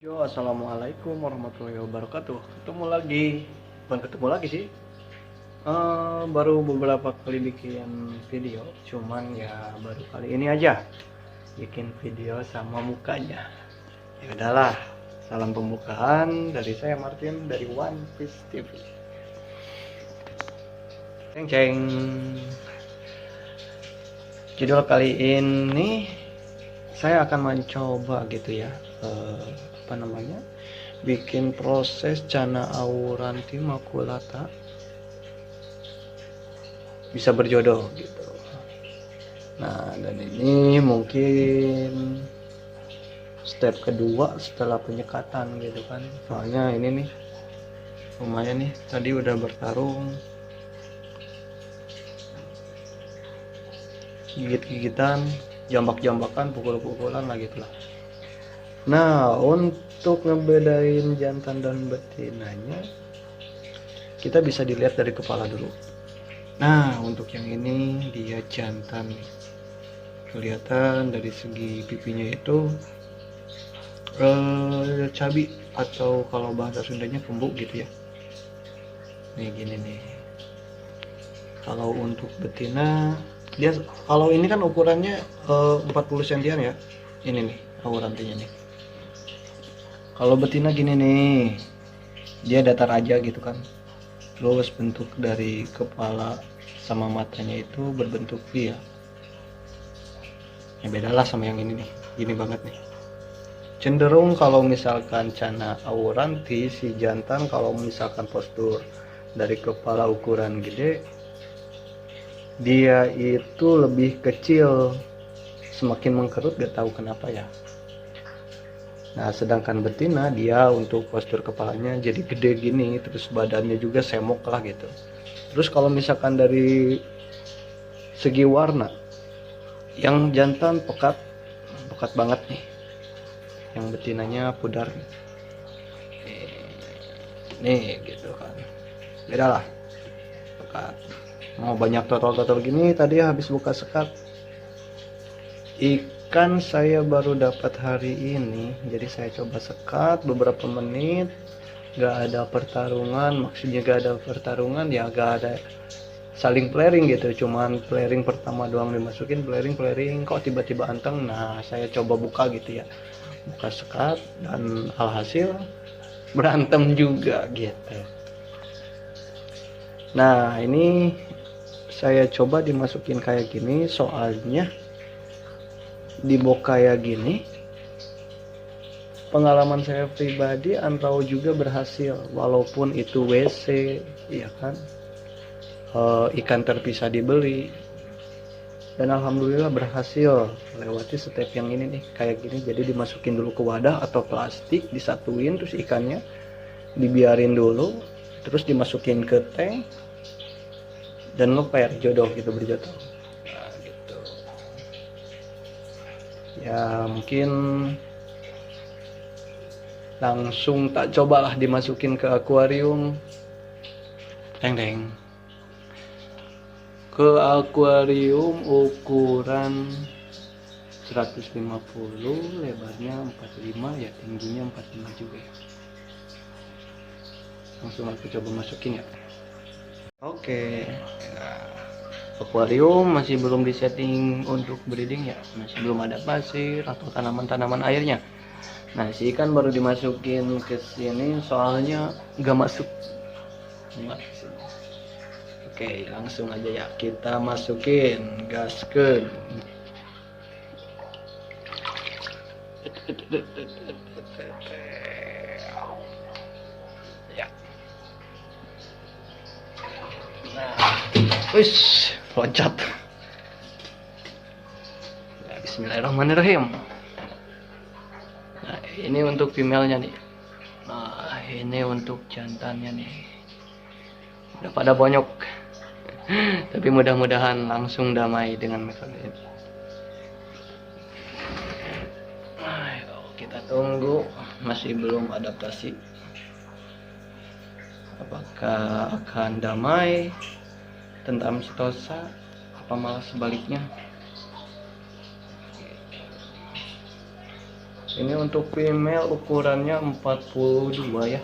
Yo, assalamualaikum warahmatullahi wabarakatuh. Bukan ketemu lagi sih. Baru beberapa kali bikin video, cuman ya baru kali ini aja bikin video sama mukanya. Ya udahlah, salam pembukaan dari saya Martin dari One Piece TV. Ceng ceng. Judul kali ini saya akan mencoba gitu ya. Apa namanya? Bikin proses Cana Auranti Makulata bisa berjodoh gitu. Nah, dan ini mungkin step kedua setelah penyekatan gitu kan. Soalnya ini nih lumayan nih, tadi udah bertarung, gigit-gigitan, jambak-jambakan, pukul-pukulan lah gitu lah. Nah, untuk ngebedain jantan dan betinanya kita bisa dilihat dari kepala dulu. Nah, untuk yang ini dia jantan. Kelihatan dari segi pipinya itu cabi, atau kalau bahasa Sundanya kembung gitu ya. Nih gini nih. Kalau untuk betina dia, kalau ini kan ukurannya 40 cm ya. Ini nih aurantinya nih. Kalau betina gini nih, dia datar aja gitu kan. Terus bentuk dari kepala sama matanya itu berbentuk dia. Ya bedalah sama yang ini nih, gini banget nih. Cenderung kalau misalkan Cana Auranti si jantan, kalau misalkan postur dari kepala ukuran gede, dia itu lebih kecil, semakin mengkerut, gak tahu kenapa ya. Nah, sedangkan betina dia untuk postur kepalanya jadi gede gini, terus badannya juga semok lah gitu. Terus kalau misalkan dari segi warna, yang jantan pekat banget nih, yang betinanya pudar nih gitu kan. Beda lah, pekat. Mau banyak total gini, tadi habis buka sekat ikan saya baru dapat hari ini, jadi saya coba sekat beberapa menit, gak ada pertarungan. Maksudnya gak ada pertarungan ya, gak ada saling flaring gitu, cuman flaring pertama doang dimasukin, flaring kok tiba-tiba anteng. Nah, saya coba buka gitu ya, buka sekat, dan alhasil berantem juga gitu. Nah, ini saya coba dimasukin kayak gini, soalnya di box kayak gini pengalaman saya pribadi, Antrau juga berhasil, walaupun itu WC ya kan, ikan terpisah dibeli, dan alhamdulillah berhasil lewati step yang ini nih kayak gini. Jadi dimasukin dulu ke wadah atau plastik, disatuin, terus ikannya dibiarin dulu, terus dimasukin ke tank dan ngeper jodoh gitu, berjodoh. Nah, gitu ya. Mungkin langsung tak cobalah dimasukin ke akuarium, deng ke akuarium ukuran 150, lebarnya 45 ya, tingginya 45 juga ya. Langsung aku coba masukin ya. Oke, nah, akuarium masih belum disetting untuk breeding ya, masih belum ada pasir atau tanaman-tanaman airnya. Nah, si ikan baru dimasukin ke sini soalnya gak masuk. Oke, langsung aja ya kita masukin, gaskeun. Ya. Nah, wis loncat. Ya, bismillahirrahmanirrahim. Nah, ini untuk female-nya nih. Nah, ini untuk jantannya nih. Udah pada bonyok. Tapi mudah-mudahan langsung damai dengan metode ini. Ayo, kita tunggu, masih belum adaptasi. Apakah akan damai, tentram sentosa, apa malah sebaliknya? Ini untuk female ukurannya 42 ya.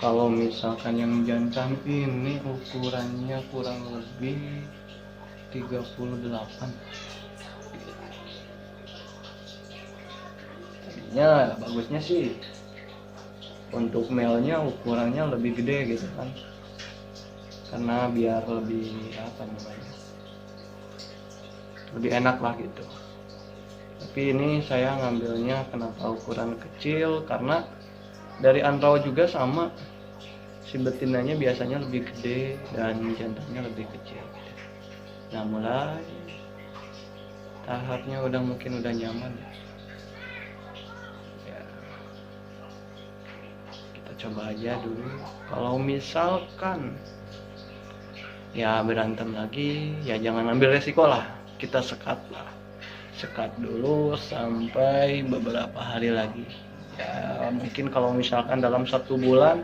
Kalau misalkan yang jantan ini ukurannya kurang lebih 38. Tadinya bagusnya sih untuk male-nya ukurannya lebih gede gitu kan, karena biar lebih apa namanya, lebih enak lah gitu. Tapi ini saya ngambilnya kenapa ukuran kecil, karena dari Anrau juga sama, si betinanya biasanya lebih gede dan jantannya lebih kecil. Nah mulai tahapnya udah mungkin udah nyaman ya, kita coba aja dulu. Kalau misalkan ya berantem lagi ya jangan ambil resiko lah, kita sekat lah, sekat dulu sampai beberapa hari lagi ya. Mungkin kalau misalkan dalam 1 bulan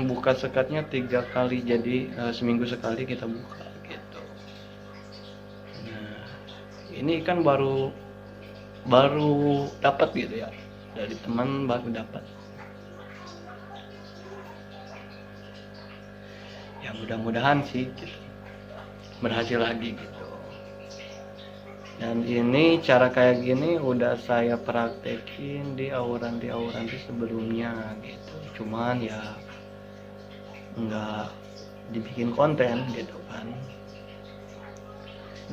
buka sekatnya 3 kali, jadi seminggu sekali kita buka gitu. Nah ini kan baru dapat gitu ya, dari teman baru dapat ya, mudah-mudahan sih gitu, berhasil lagi gitu. Dan ini cara kayak gini udah saya praktekin di auranti sebelumnya gitu, cuman ya nggak dibikin konten gitu kan.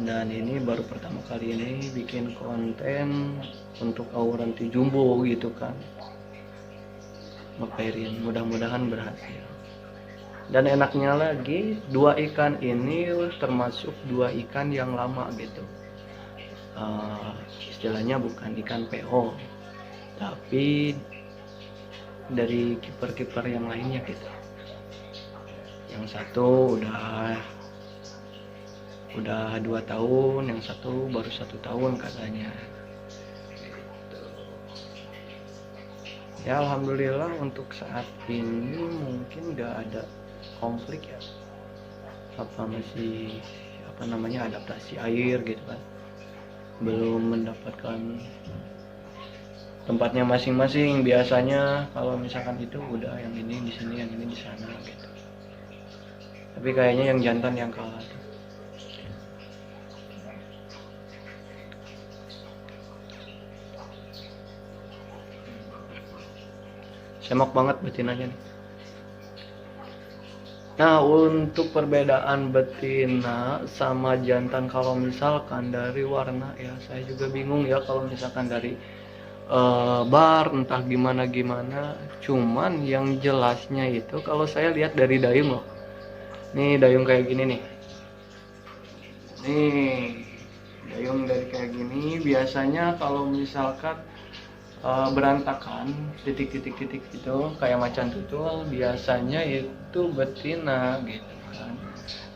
Dan ini baru pertama kali ini bikin konten untuk auranti jumbo gitu kan, ngeperin, mudah-mudahan berhasil. Dan enaknya lagi, 2 ikan ini termasuk 2 ikan yang lama gitu. Istilahnya bukan ikan PO, tapi dari kiper-kiper yang lainnya gitu. Yang satu udah 2 tahun, yang satu baru 1 tahun katanya gitu. Ya alhamdulillah untuk saat ini mungkin gak ada konflik ya, masih adaptasi air gitu kan, belum mendapatkan tempatnya masing-masing. Biasanya kalau misalkan itu udah yang ini di sini, yang ini di sana gitu. Tapi kayaknya yang jantan yang kalah tuh. Semok banget betinanya nih. Nah untuk perbedaan betina sama jantan kalau misalkan dari warna ya, saya juga bingung ya kalau misalkan dari bar entah gimana. Cuman yang jelasnya itu kalau saya lihat dari dayung loh. Nih dayung kayak gini nih. Nih dayung dari kayak gini biasanya kalau misalkan berantakan titik-titik gitu kayak macan tutul, biasanya itu betina gitu kan.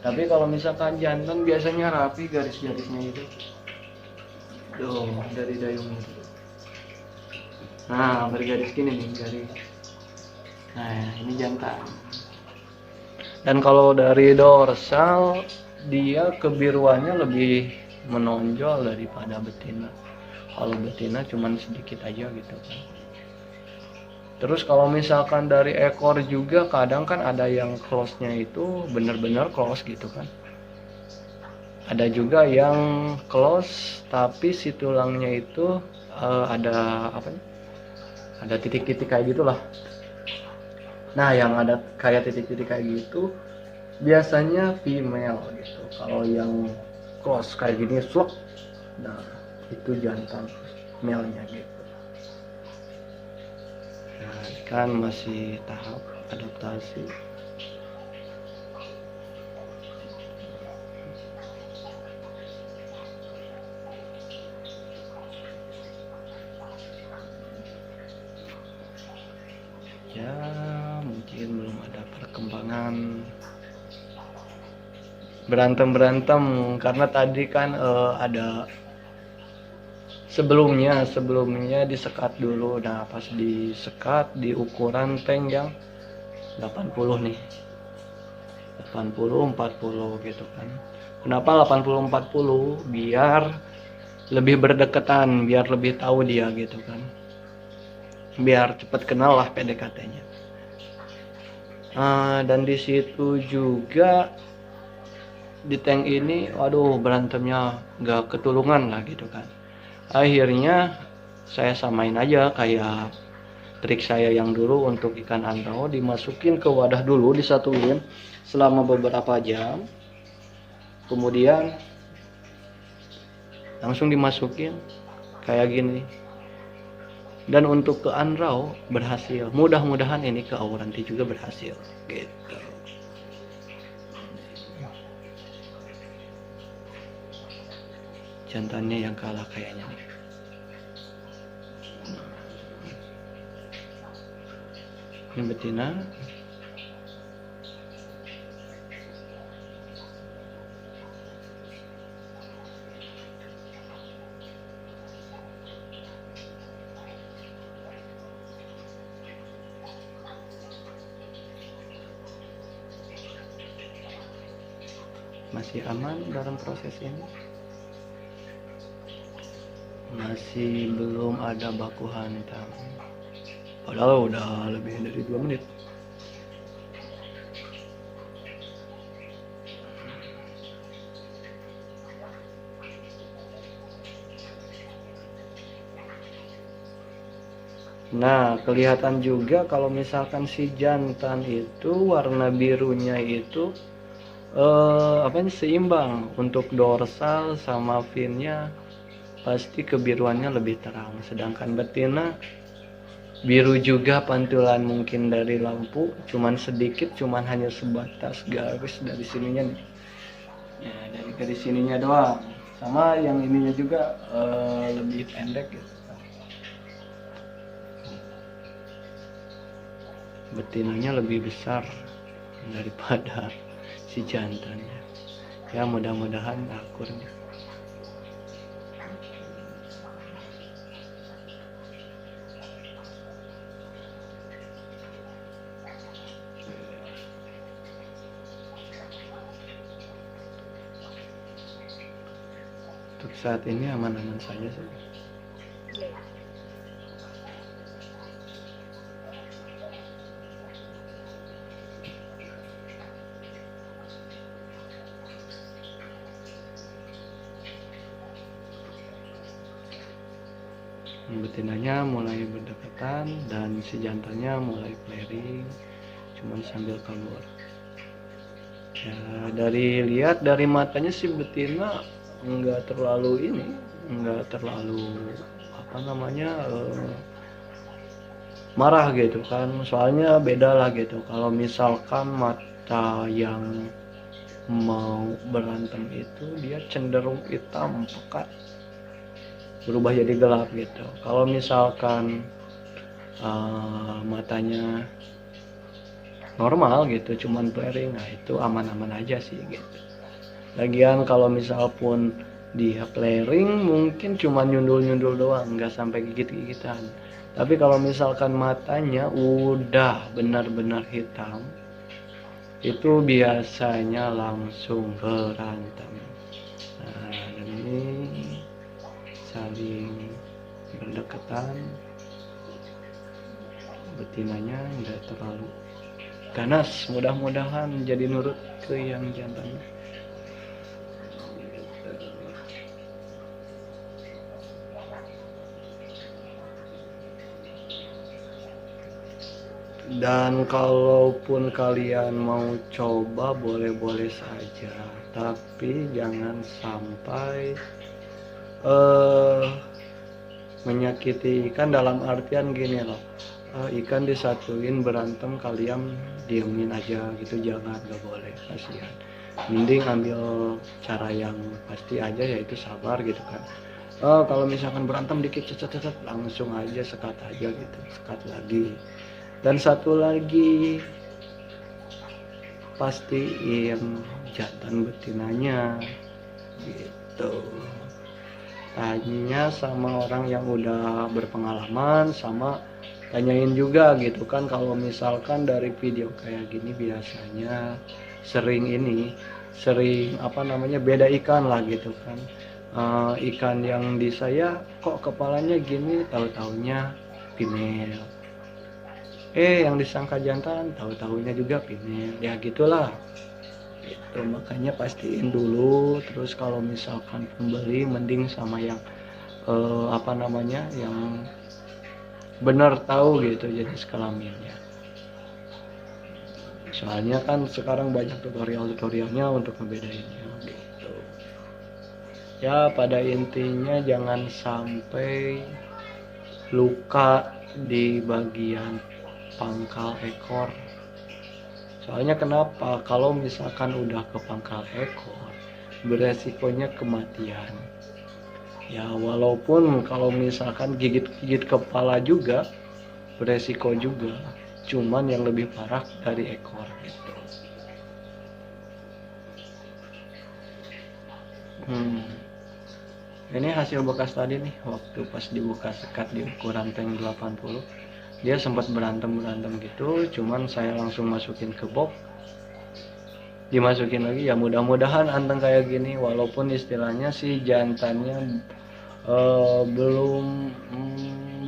Tapi kalau misalkan jantan biasanya rapi garis-garisnya itu tuh dari dayung itu. Nah bergaris gini nih garis. Nah ini jantan. Dan kalau dari dorsal dia kebiruannya lebih menonjol daripada betina. Kalau betina cuman sedikit aja gitu kan. Terus kalau misalkan dari ekor juga kadang kan ada yang close-nya itu bener-bener close gitu kan. Ada juga yang close tapi si tulangnya itu ada apa nih? Ada titik-titik kayak gitulah. Nah yang ada kayak titik-titik kayak gitu biasanya female gitu. Kalau yang close kayak gini slok, nah itu jantan male-nya gitu. Nah kan masih tahap adaptasi. Ya mungkin belum ada perkembangan berantem karena tadi kan ada sebelumnya disekat dulu. Nah pas disekat di ukuran tank yang 80 nih, 80-40 gitu kan. Kenapa 80-40? Biar lebih berdekatan biar lebih tahu dia gitu kan, biar cepat kenal lah PDKT-nya. Dan di situ juga di tank ini waduh berantemnya nggak ketulungan lah gitu kan. Akhirnya saya samain aja kayak trik saya yang dulu untuk ikan anrau, dimasukin ke wadah dulu, disatuin selama beberapa jam, kemudian langsung dimasukin kayak gini. Dan untuk ke anrau berhasil, mudah-mudahan ini ke auranti juga berhasil gitu. Jantannya yang kalah kayaknya nih. Ini betina. Masih aman dalam proses ini, masih belum ada baku hantam, padahal udah lebih dari 2 menit. Nah, kelihatan juga kalau misalkan si jantan itu warna birunya itu seimbang. Untuk dorsal sama finnya pasti kebiruannya lebih terang, sedangkan betina biru juga pantulan mungkin dari lampu, cuman sedikit, cuman hanya sebatas garis dari sininya nih ya, dari garis sininya doang, sama yang ininya juga lebih pendek gitu. Betinanya lebih besar daripada si jantannya ya, mudah-mudahan akur nih. Untuk saat ini aman-aman saja sih. Betinanya mulai berdekatan dan si jantannya mulai flaring, cuman sambil keluar. Ya, dari matanya si betina nggak terlalu marah gitu kan, soalnya beda lah gitu. Kalau misalkan mata yang mau berantem itu dia cenderung hitam pekat, berubah jadi gelap gitu. Kalau misalkan matanya normal gitu, cuman flaring, nah itu aman-aman aja sih gitu. Lagian kalau misal pun dia flaring mungkin cuma nyundul-nyundul doang, nggak sampai gigit-gigitan. Tapi kalau misalkan matanya udah benar-benar hitam, itu biasanya langsung berantem. Nah, dan ini saling berdekatan, betinanya nggak terlalu ganas, mudah-mudahan jadi nurut ke yang jantannya. Dan kalaupun kalian mau coba boleh-boleh saja, tapi jangan sampai menyakiti ikan, dalam artian gini loh, ikan disatuin berantem kalian diemin aja gitu, jangan, gak boleh, kasihan. Mending ambil cara yang pasti aja, yaitu sabar gitu kan. Kalau misalkan berantem dikit cet langsung aja sekat aja gitu, sekat lagi. Dan satu lagi, pastiin jantan betinanya gitu. Tanya sama orang yang udah berpengalaman, sama tanyain juga gitu kan, kalau misalkan dari video kayak gini biasanya sering beda ikan lah gitu kan. ikan yang di saya kok kepalanya gini, tahu-taunya female. Yang disangka jantan, tahu-taunya juga female. Ya gitulah. Itu makanya pastiin dulu. Terus kalau misalkan pembeli mending sama yang apa namanya, yang benar tahu gitu jenis kelaminnya. Soalnya kan sekarang banyak tutorialnya untuk ngebedainnya gitu. Ya pada intinya jangan sampai luka di bagian pangkal ekor. Soalnya kenapa? Kalau misalkan udah ke pangkal ekor, beresikonya kematian. Ya walaupun kalau misalkan gigit-gigit kepala juga, beresiko juga. Cuman yang lebih parah dari ekor gitu. Ini hasil bekas tadi nih, waktu pas dibuka sekat di ukuran tank 80. Dia sempat berantem gitu, cuman saya langsung masukin ke box, dimasukin lagi. Ya mudah-mudahan anteng kayak gini, walaupun istilahnya sih jantannya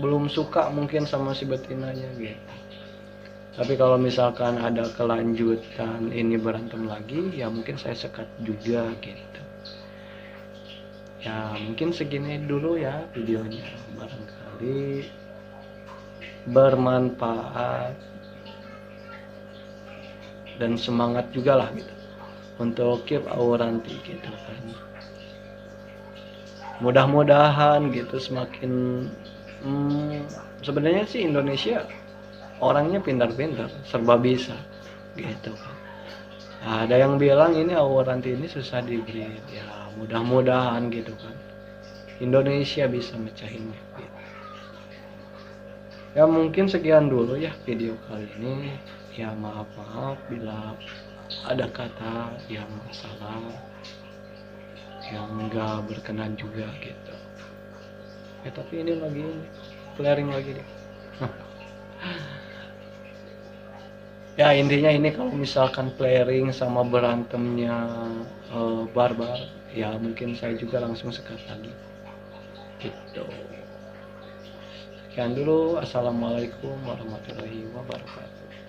belum suka mungkin sama si betinanya gitu. Tapi kalau misalkan ada kelanjutan ini berantem lagi, ya mungkin saya sekat juga gitu. Ya mungkin segini dulu ya videonya, barangkali bermanfaat dan semangat juga lah gitu untuk keep Auranti gitu kan. Mudah-mudahan gitu semakin sebenarnya sih Indonesia orangnya pintar-pintar, serba bisa gitu kan. Ada yang bilang ini Auranti ini susah dibreed, ya mudah-mudahan gitu kan Indonesia bisa mecahinnya gitu. Ya mungkin sekian dulu ya video kali ini. Ya maaf bila ada kata yang salah, yang enggak berkenan juga gitu. Ya tapi ini lagi flaring lagi deh. Ya intinya ini kalau misalkan flaring sama berantemnya barbar, ya mungkin saya juga langsung sekat lagi gitu. Sekian dulu, assalamualaikum warahmatullahi wabarakatuh.